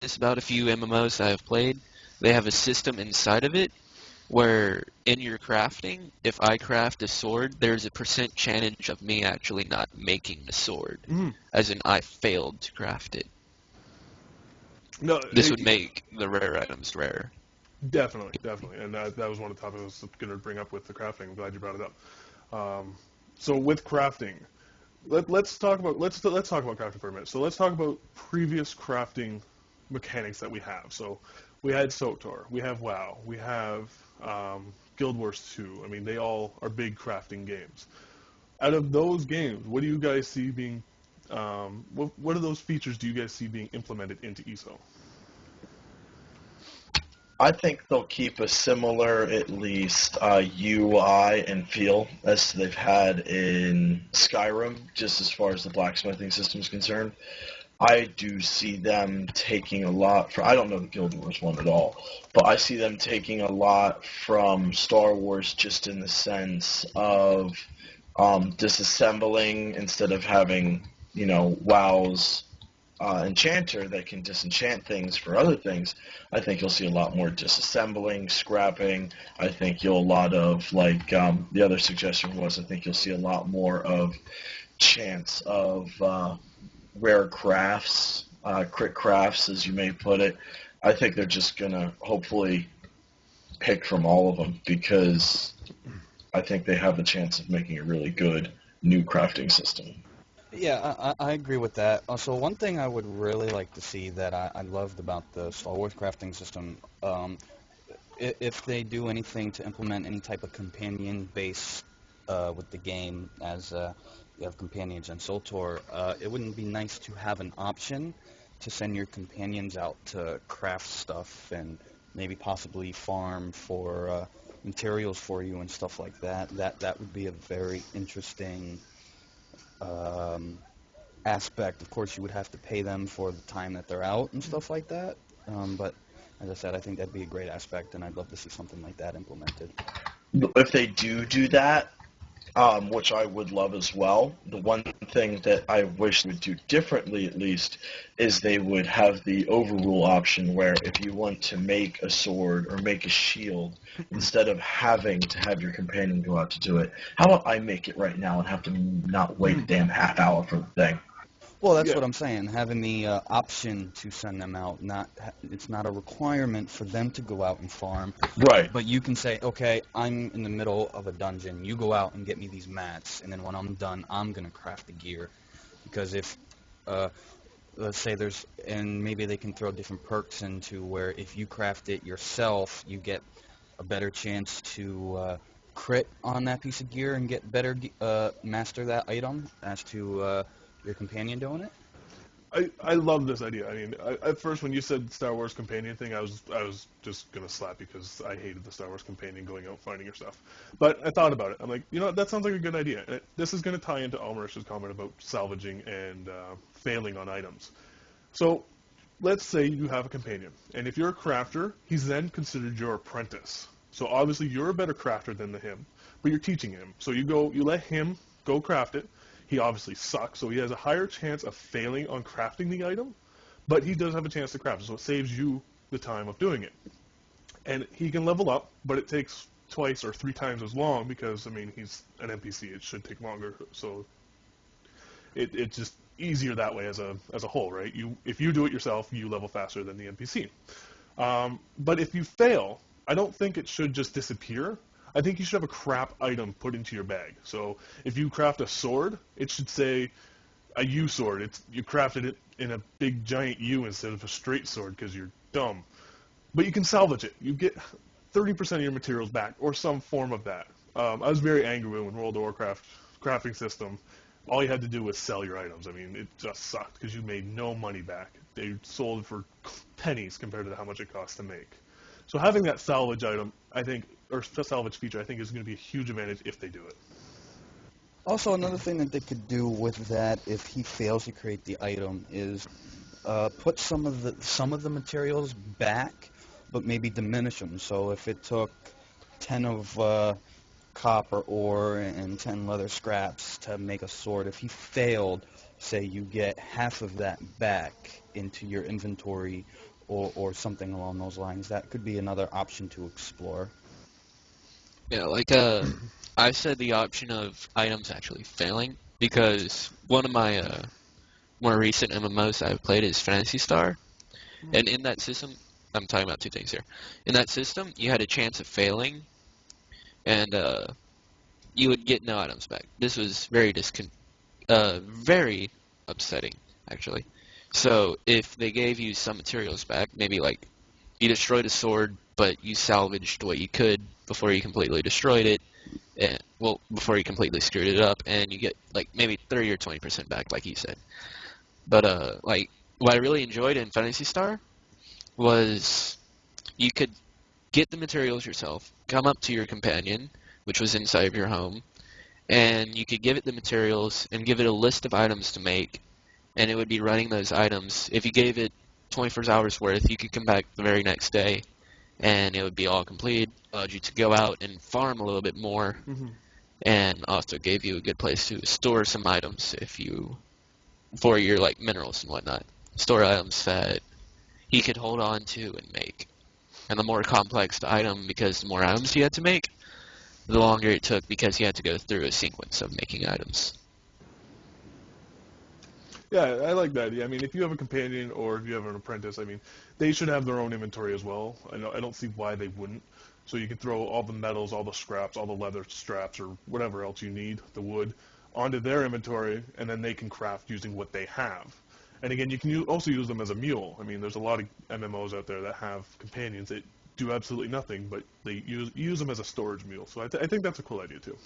this about a few MMOs I have played. They have a system inside of it where in your crafting, if I craft a sword, there's a percent chance of me actually not making the sword, as in I failed to craft it. No, This would make the rare items rare. definitely, and that was one of the topics I was going to bring up with the crafting. I'm glad you brought it up. So with crafting, let's talk about crafting for a minute. So let's talk about previous crafting mechanics that we have. So we had SOTOR, we have WoW, we have Guild Wars 2. I mean, they all are big crafting games. Out of those games, what do you guys see being what of those features do you guys see being implemented into ESO? I think they'll keep a similar, at least, UI and feel as they've had in Skyrim, just as far as the blacksmithing system is concerned. I do see them taking a lot from, I don't know the Guild Wars one at all, but I see them taking a lot from Star Wars just in the sense of disassembling instead of having, WoW's enchanter that can disenchant things for other things. I think you'll see a lot more disassembling, scrapping. I think you'll a lot of, like the other suggestion was, I think you'll see a lot more of chance of rare crafts, crit crafts, as you may put it. I think they're just going to hopefully pick from all of them because I think they have the chance of making a really good new crafting system. Yeah, I agree with that. Also, one thing I would really like to see that I loved about the Star Wars crafting system, if they do anything to implement any type of companion base with the game, as you have companions and SOTOR, it wouldn't be nice to have an option to send your companions out to craft stuff and maybe possibly farm for materials for you and stuff like that. That would be a very interesting aspect. Of course, you would have to pay them for the time that they're out and stuff like that. But as I said, I think that'd be a great aspect, and I'd love to see something like that implemented. If they do that, which I would love as well, the one thing that I wish they would do differently at least is they would have the overrule option where if you want to make a sword or make a shield, instead of having to have your companion go out to do it, how about I make it right now and have to not wait a damn half hour for the thing? Well, that's what I'm saying. Having the option to send them out, it's not a requirement for them to go out and farm. Right. But you can say, okay, I'm in the middle of a dungeon. You go out and get me these mats, and then when I'm done, I'm gonna craft the gear. Because if, let's say and maybe they can throw different perks into where if you craft it yourself, you get a better chance to crit on that piece of gear and get better master that item as to your companion doing it. I love this idea. I mean, at first when you said Star Wars companion thing, I was just gonna slap because I hated the Star Wars companion going out finding your stuff. But I thought about it. I'm like, that sounds like a good idea. And this is gonna tie into Almerish's comment about salvaging and failing on items. So let's say you have a companion, and if you're a crafter, he's then considered your apprentice. So obviously you're a better crafter than him, but you're teaching him. So you let him go craft it. He obviously sucks, so he has a higher chance of failing on crafting the item, but he does have a chance to craft it, so it saves you the time of doing it. And he can level up, but it takes twice or 3 times as long because, I mean, he's an NPC. It should take longer, so it's just easier that way as a whole, right? If you do it yourself, you level faster than the NPC. But if you fail, I don't think it should just disappear. I think you should have a crap item put into your bag. So if you craft a sword, it should say a U sword. You crafted it in a big giant U instead of a straight sword because you're dumb. But you can salvage it. You get 30% of your materials back or some form of that. I was very angry when World of Warcraft crafting system, all you had to do was sell your items. I mean, it just sucked because you made no money back. They sold for pennies compared to how much it cost to make. So having that salvage item, or salvage feature, I think is going to be a huge advantage if they do it. Also, another thing that they could do with that, if he fails to create the item, is put some of the materials back, but maybe diminish them. So if it took 10 of copper ore and 10 leather scraps to make a sword, if he failed, say you get half of that back into your inventory, or something along those lines. That could be another option to explore. Yeah, like I said the option of items actually failing because one of my more recent MMOs I've played is Fantasy Star, and in that system, I'm talking about two things here. In that system, you had a chance of failing, and you would get no items back. This was very upsetting, actually. So if they gave you some materials back, maybe like you destroyed a sword, but you salvaged what you could before you completely destroyed it, and well, before you completely screwed it up, and you get like maybe 30 or 20% back, like you said. But like what I really enjoyed in Fantasy Star was you could get the materials yourself, come up to your companion, which was inside of your home, and you could give it the materials and give it a list of items to make, and it would be running those items. If you gave it 24 hours worth, you could come back the very next day, and it would be all complete. Allowed you to go out and farm a little bit more, Hmm. and also gave you a good place to store some items if you for your like minerals and whatnot. Store items that he could hold on to and make. And the more complex the item, because the more items you had to make, the longer it took because you had to go through a sequence of making items. Yeah, I like that idea. I mean, if you have a companion or if you have an apprentice, I mean, they should have their own inventory as well. I don't see why they wouldn't. So you can throw all the metals, all the scraps, all the leather straps, or whatever else you need, the wood, onto their inventory, and then they can craft using what they have. And again, you can also use them as a mule. I mean, there's a lot of MMOs out there that have companions that do absolutely nothing, but they use them as a storage mule. So I think that's a cool idea too.